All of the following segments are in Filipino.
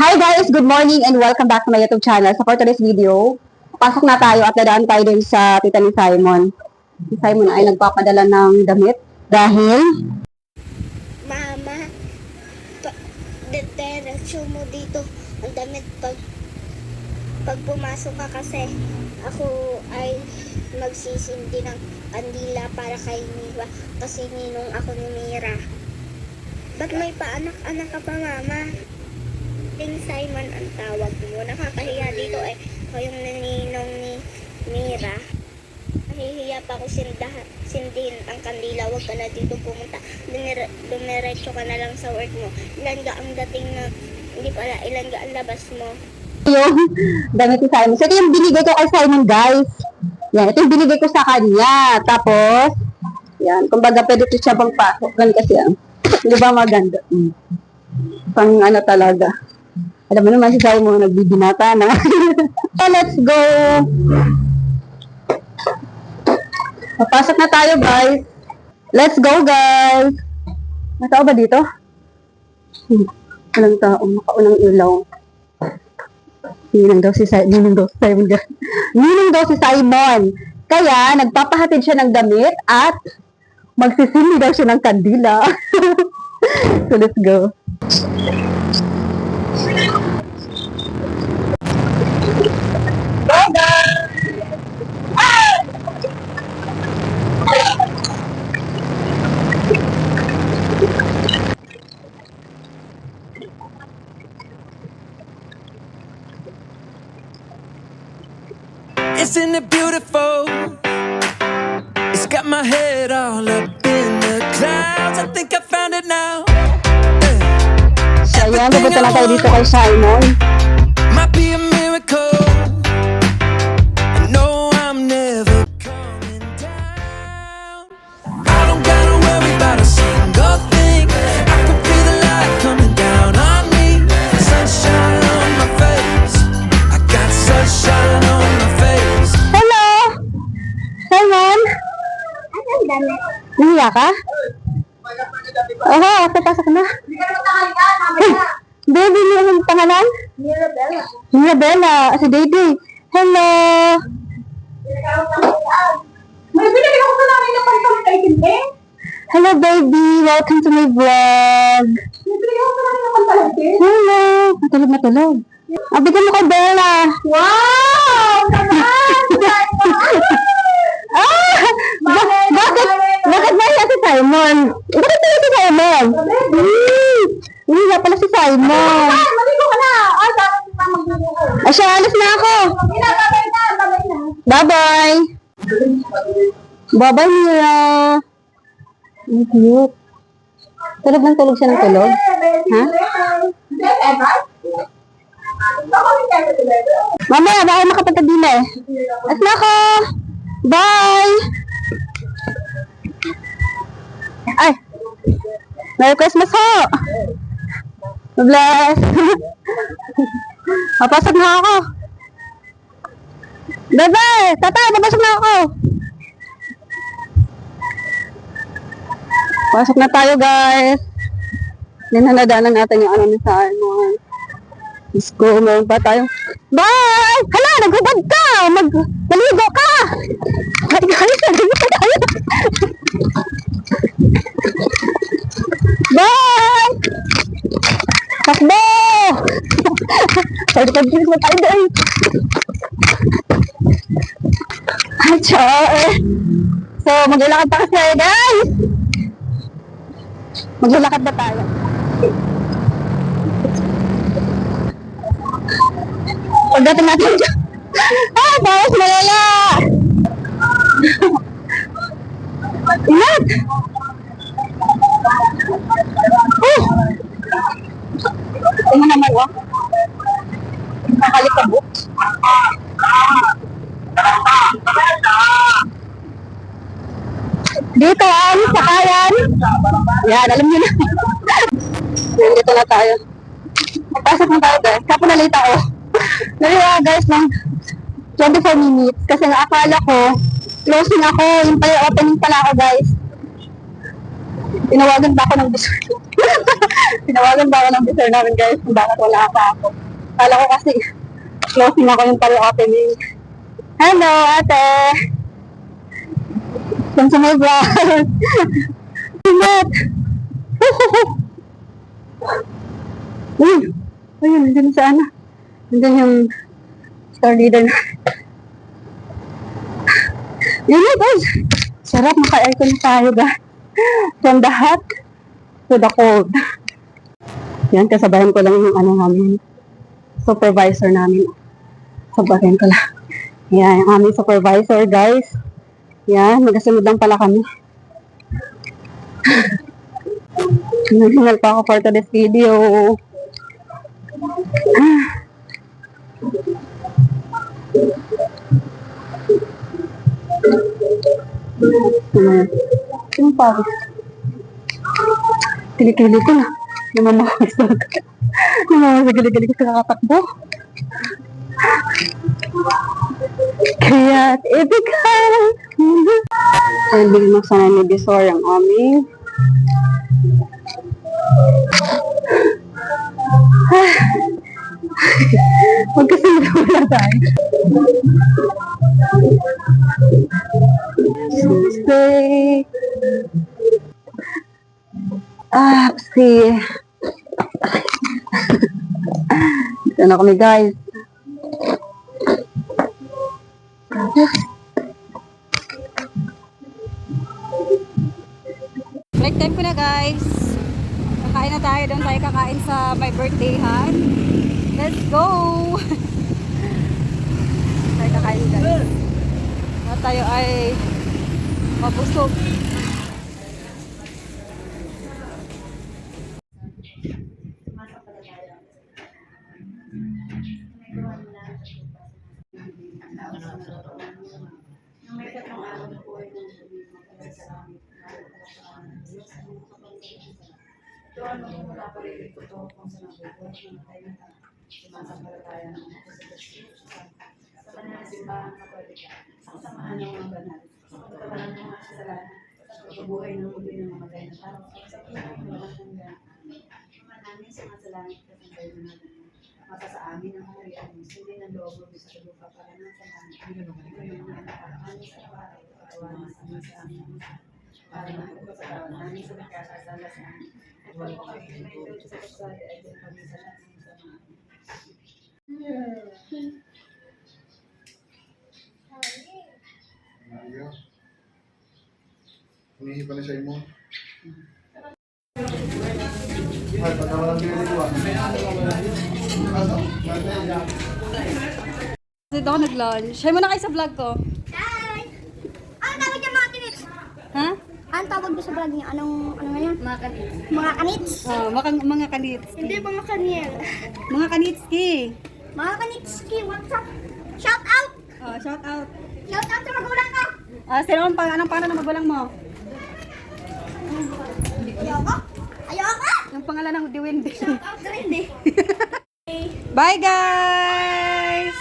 Hi guys! Good morning and welcome back to my YouTube channel. So for today's video, pasok na tayo at dadaan tayo din sa tita ni Simon. Si Simon ay nagpapadala ng damit dahil Mama, diretso mo dito ang damit pag pumasok ka kasi ako ay magsisindi ng kandila para kay Miwa kasi ninong ako ni Mira. Ba't may paanak-anak ka pa, Mama? Ting Simon ang tawag mo. Nakakahiya dito eh. Ako yung naninong ni Mira. Nahihiya pa ako sindihin ang kandila. Huwag ka na dito pumunta. Dumiretso ka na lang sa work mo. Ilan ka ang dating na, hindi pala, ilan ka ang labas mo. yung damit ni Simon. So ito yung binigay ko kay Simon guys. Yan, ito yung binigay ko sa kanya. Tapos, yan, kumbaga pwede ko siya bang pasok. Ganun kasi yan. Di ba maganda? Pang ano talaga. Alam mo naman si Simon, nagbibinata na. So, let's go! Papasok na tayo, guys. Let's go, guys! May tao ba dito? Walang tao. Makaunang ilaw. Ninong daw si Simon. Ninong daw si Simon. Kaya, nagpapahatid siya ng damit at magsisindi daw siya ng kandila. So, let's go. Isn't it beautiful? It's got my head all up in the clouds. I think I found it now. So, ayan, pupunta na tayo dito kay Simon. Might be a miracle. I know I'm never coming down. I don't gotta worry about a single thing. I can feel the light coming down on me. Sunshine on my face. I got sunshine on my face. Hello! Simon? Anong damit? Nahiya ka? Oo, pasok na. Baby, niyo ang pangalan? Mirabella. Mirabella, si Baby. Hello! May binigay ako sa namin ng pantang kay Tintin. Hello, baby! Welcome to my vlog! May binigay ako sa namin ng pantang kay Hello! Matulog. Bigyan mo kay Bella! Wow! Naman! Bakit nahiya si Simon? Bakit nahiya si Simon? Nahiya pala si Simon. Maligo ka na! Ay, dapat na magligo ko. Siya, alis na ako. Babay na. Bye-bye! Bye-bye, Mira! Ang cute. Tulog siya ng tulog. Ha? Mamaya, baka makapagkadila eh. Alis na ako! Bye! Ay! Merry Christmas ho! Bless! Papasok na ako! Bye-bye! Tatay, papasok na ako! Pasok na tayo, guys! Ninanadanan natin yung ano ni Simon. Let's go, meron pa tayo. Bye! Hala, naghubad ka! Maligo ka! Ay, guys, naligo pa tayo! Bye! Takbo! Sorry, pag-bilis na tayo doon. Ay, char! So, maglalakad pa kasi, guys! Maglalakad na tayo. Pagdating natin dyan. Ah, bawas malala! Ingat! Tingnan naman, oh. Nakalikabot. Dito, sakayan. Yan, alam niyo na. Dito na tayo. Pasok na tayo, guys. Kapo na late ako. Naliwa, guys, ng 24 minutes. Kasi nga akala ko, closing ako. Yung pala, opening pala ako, guys. Tinawagan pa ako ng bisor. Tinawagan ba ako ng officer namin guys kung bakit wala ako. Kala ko kasi closing ako yung pala opening. Hello, ate! Saan sa my vlog? Ingat! Uy! Ayun, nandun sa ano? Nandun yung star leader na. Yun na guys! Sarap, maka-aircon na tayo guys. From the hot to the cold. Yan, kasabayan ko lang yung ano namin. Supervisor namin. Sabayan ko lang. Yan, yung aming supervisor guys. Yan, magasunod lang pala kami. Naghingal pa ako for today's video. Yung pawis. Kilikili ko na. Namamawis na. Namamawis na kilikili ko sa kakatakbo. Kaya't ibigay. Ay, bigyan mo sana ni Bisor ang aming. Magkasunod wala tayo. Tuesday. Dito na kami guys. Break time ko na guys. Kakain na tayo. Doon tayo kakain sa my birthday han. Let's go! Tayo kakain guys. At tayo ay mabusog. Mata sa amin ang kaharian mo, hindi ng loob mo sa lupa para nang sa amin. Yung mga nakakaano sa pagkawan sa amin sa amin. Para makita sa kawan namin sa nagkakasala sa amin. At pag kami may doon sa kasali ay din kami sa amin sa mga. Maria. Humihi pala siya mo. Ay, pagkawalan din dito ah. Dito ako nag-lunch. Share mo na kayo sa vlog ko. Hi! Ang tawag niya mga kanits? Ha? Ang tawag niya sa vlog niya? Ano nga yan? Mga kanits. Mga kanits? Oh, mga kanits. Hindi mga kaniel. Mga kanitski. Mga kanitski, what's up? Shout out! Oh, shout out. Shout out sa magulang ka! Sino ang anong pangalan ng magulang mo? Ayoko! Ayoko! Yung pangalan ng Diwindi. Shout out sa hindi. Bye guys!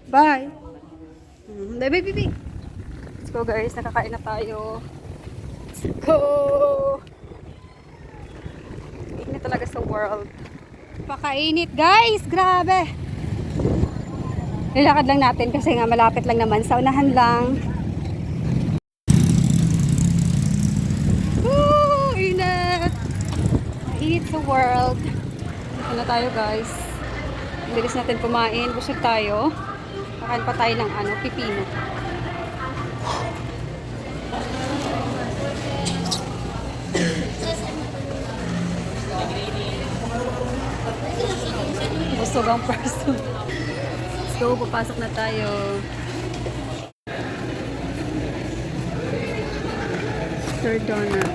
Bye! Bye! Bye, baby. Let's go guys, nakakain na tayo. Let's go! Init talaga sa world. Pakainit guys! Grabe! Nilakad lang natin kasi nga malapit lang naman. Sa unahan lang. Woo! Init! Init sa world. Ano tayo guys? Bilis natin kumain. Busog tayo. Kakain pa tayo ng pipino. Busog ang person. Let's go, papasok na tayo. Sir Donut.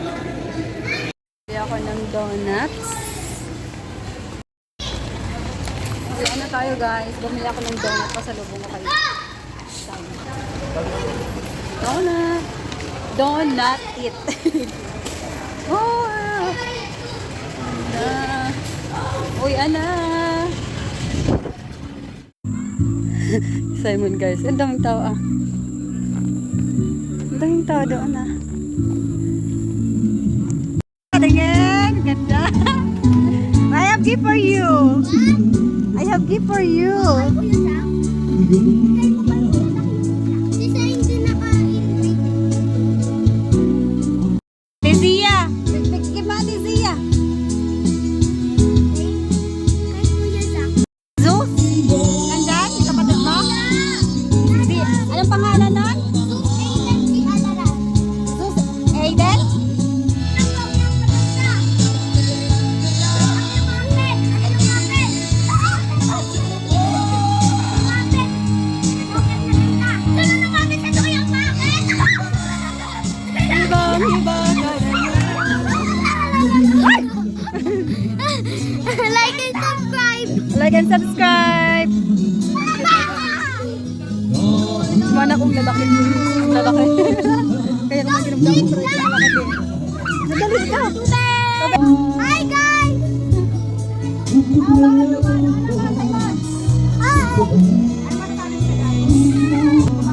Bili ako ng donuts. Bili na tayo guys. Bumili ako ng donut. Pasalubong ko kayo. Donut. Donut it. Oh! Uy, ana! Simon guys. Ang daming tao ah. Ang daming tao doon ah. Tingin! Ganda! for you. Lizia! Give mo, Lizia! Zeus? Nandyan? Yung kapatid mo? Si, anong pangalan nun? Zeus? Aiden? Like and subscribe! Like and subscribe! Mana kong lalaki. Lalaki. Kaya naman ginamdam ko pero ito lalaki din. Madali ka! Hi guys!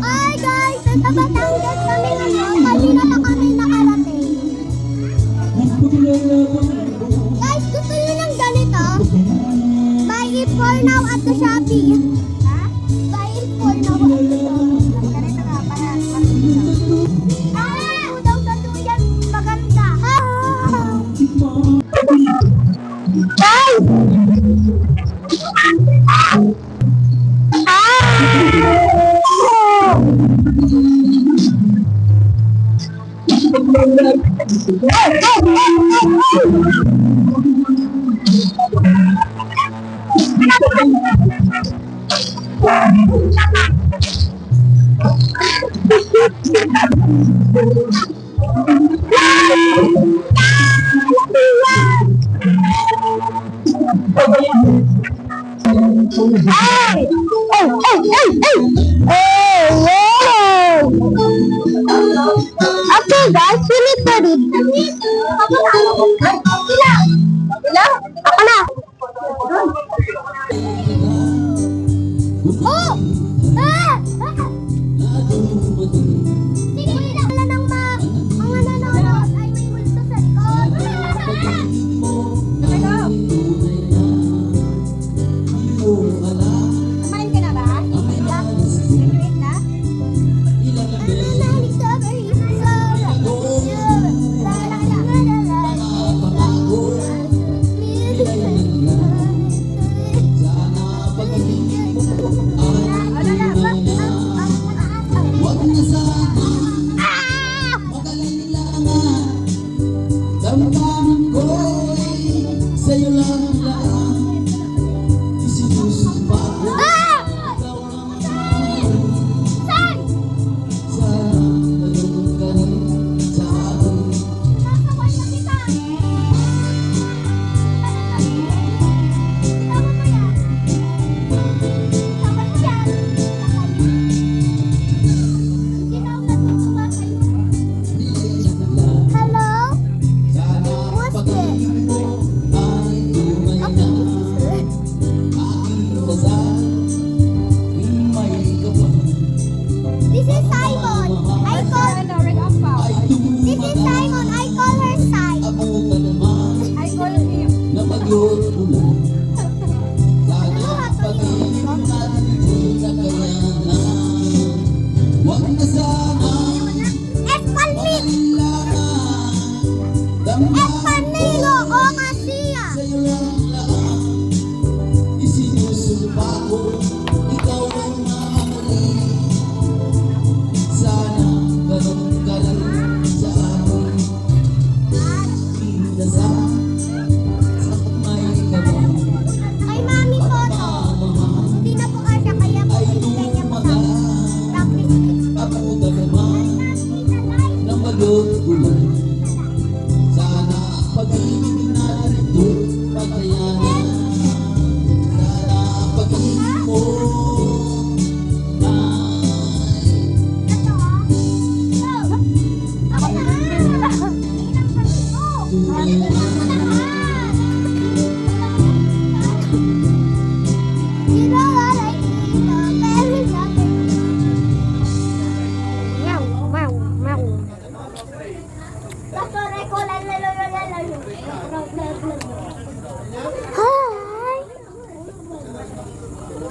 Hi guys! Sa Batangas kami ngayon. Kanina na kami nakarating. Guys, gusto nyo ng ganito? Buy it for now at the Shopee. Ha? Buy it for now at the Shopee. Ganito nga, para daw sa tuyan, maganda. Okay guys, we need to read. Ilang? Ako na. Oh! Sige, wala nang mga nanonood ay may multo sa likod. Kumain ka na ba? Graduate na?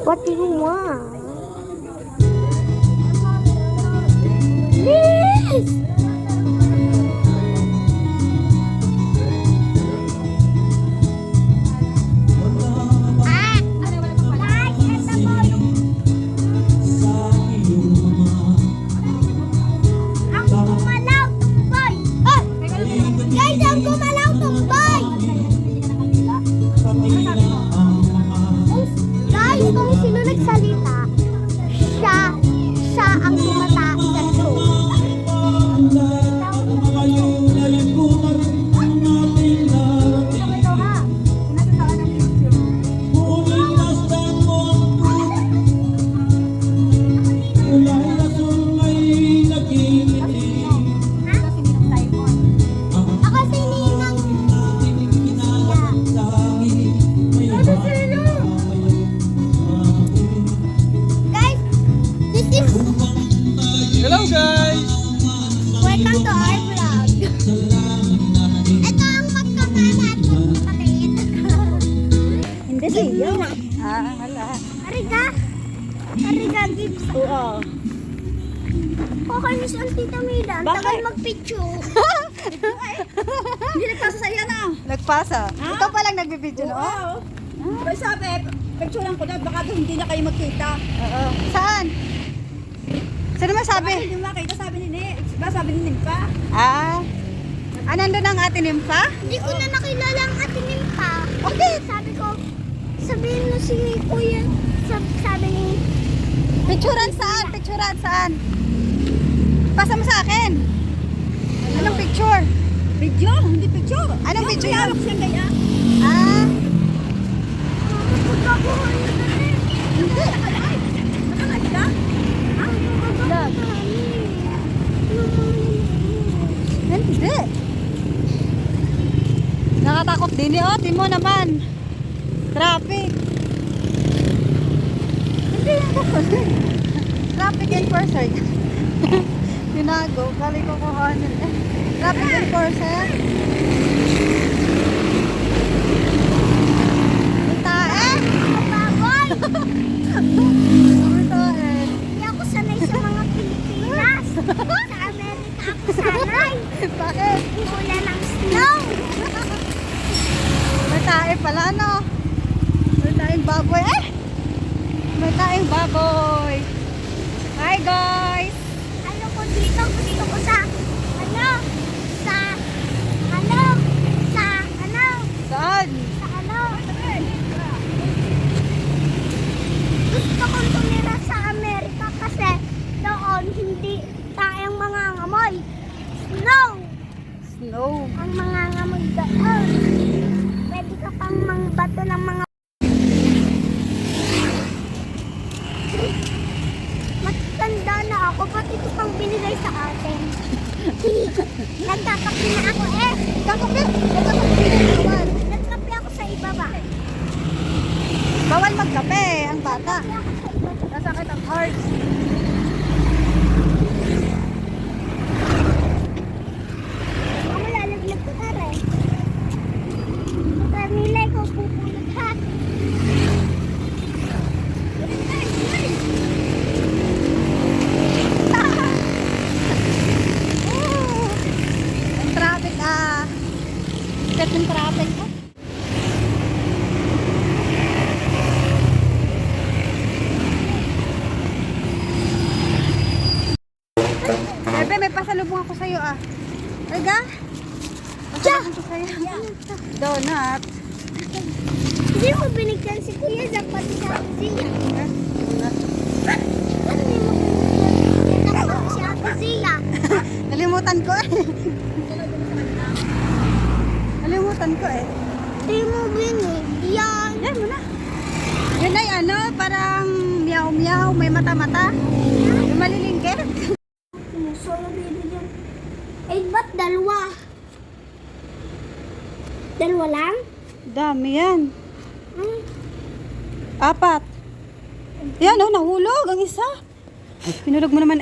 What do you want? Please! Ang gumalaw, tumbay! Guys, ang gumalaw, tumbay! Guys, kung sino nagsalita, siya ang tumataas sa show. Ako si Ninang. Guys, this is Hello guys! welcome to our vlog. Ito ang magkamana at magkapatid. Hindi sa'yo. Hala. Ariga. Ariga gives. Oo. Kakainis ang tita Mida. Ang Bakit? tagal magpicture. Hindi nagpasa sa'yo na. Nagpasa. Ikaw pa lang nagbibideo, no? Oo. Pero sabi, picture lang ko na, baka doon hindi na kayo magkita. Oo. Saan? Sino Sabi? masabi? Hindi mo makita, sabi ni Nick. Diba sabi ni Nick pa? Nandun ang ate Nympha? Hindi ko na nakilala ang ate Nimpa. Okay. Sabi ko, sabihin mo si Kuya. Sabi ni, Picturean saan? Picturean saan? Pasa mo sa akin. Anong picture? Video, hindi picture. Anong Yung video mayawak yan? siya kaya. Hindi. Nakalive ka? Hindi. Nakatakot din eh. Oh, timo naman. Traffic. Hindi yan ko. Traffic enforcer. Binago. Galing ko kuhanin. Traffic enforcer. Punta eh. Baboy! Punta eh. Hindi ako sanay sa mga Pilipinas. Sa Amerika ako sanay. Bakit? Ulan ng snow. May tae pala, no? May taeng baboy. Eh! May taeng baboy. Hi, guys! Ano ko dito? Gusto ko sa ano? Sa Saan? Gusto kong tumira sa Amerika kasi doon hindi tayong mga ngamoy. Snow! Snow. Ang mga ngamoy doon. Pwede ka pang mangbato ng mga matanda na ako. Ba't ito pang binigay sa atin? Nagkakape na ako eh. Kakape! Bawal. Nagkape ako sa ibaba. Bawal magkape ang bata. Nagkape ako sa ibaba. Nasakit ang heart. Ako lalaglag ko na rin. Nilay ko pupulot ha. Ang traffic Sikat ng traffic ha. Bebe, may pasalubong ako sa'yo Riga? Pasalubong ko sa'yo. Donut. Hindi mo binigyan si Kuya Zack pati sa Zia. Hindi mo binigyan si Ate Zia. Nalimutan ko Nalimutan ko Hindi mo binigyan. Yan mo na. Yun ay parang meow-meow, may mata-mata. Yung malilinggit. Solo bibigyan. Eh, ba't dalawa? Dalawa lang? Dami yan. Hmm. 4. Yan nahulog ang isa. Pinulog mo naman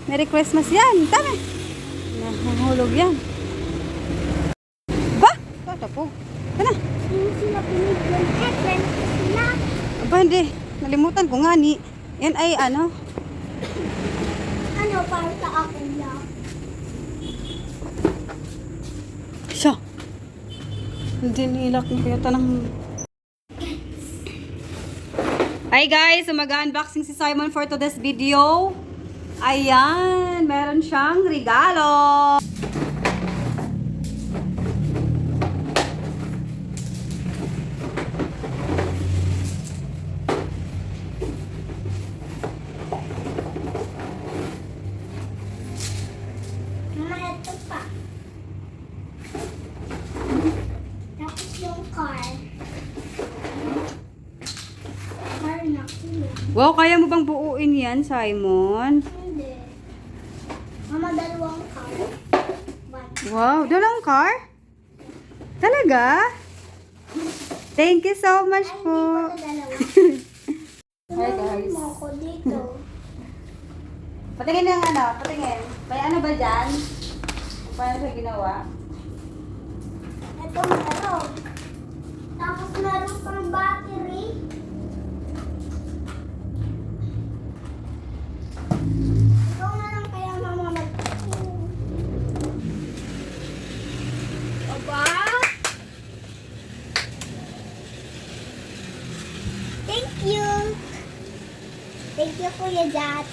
Merry Christmas yan. Tama. Nahulog yan. Ba? Tatapog. Ano? Sino sila binigyan? Kwento sila. Aba, hindi. Nalimutan ko nga ni. Yan ay ano? Ano para sa akin lang? Siya. Hindi nilak na kaya tanang... Hi guys! So mag-unboxing si Simon for today's video. Ayan! Meron siyang regalo! Mama, ito pa. Tapos yung car. Car na kuya. Wow, kaya mo bang buuin yan, Simon? Hindi. Mama, dalawang car. One. Wow, dalawang car? Talaga? Thank you so much Ay, po. hindi pala dalawa. Hi guys. Mo ako dito. Patingin ng ano, patingin. May ano ba dyan? Kung paano siya ginawa? Ito meron. Tapos meron pang battery. Ikaw na lang kaya mama mag... Aba? Thank you. Thank you, Kuya Jat.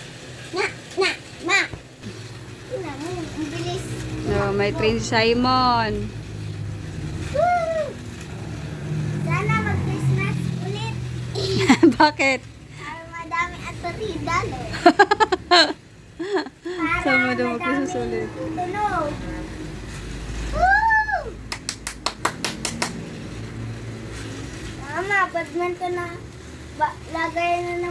Ma. Ina mo, ang bilis. No, may train si Simon. Woo! Sana mag-Christmas ulit. Bakit? Para madami at regalo. Para Sama daw mag-Christmas ulit. tunog. Woo! Mama, badminton na. Lagay na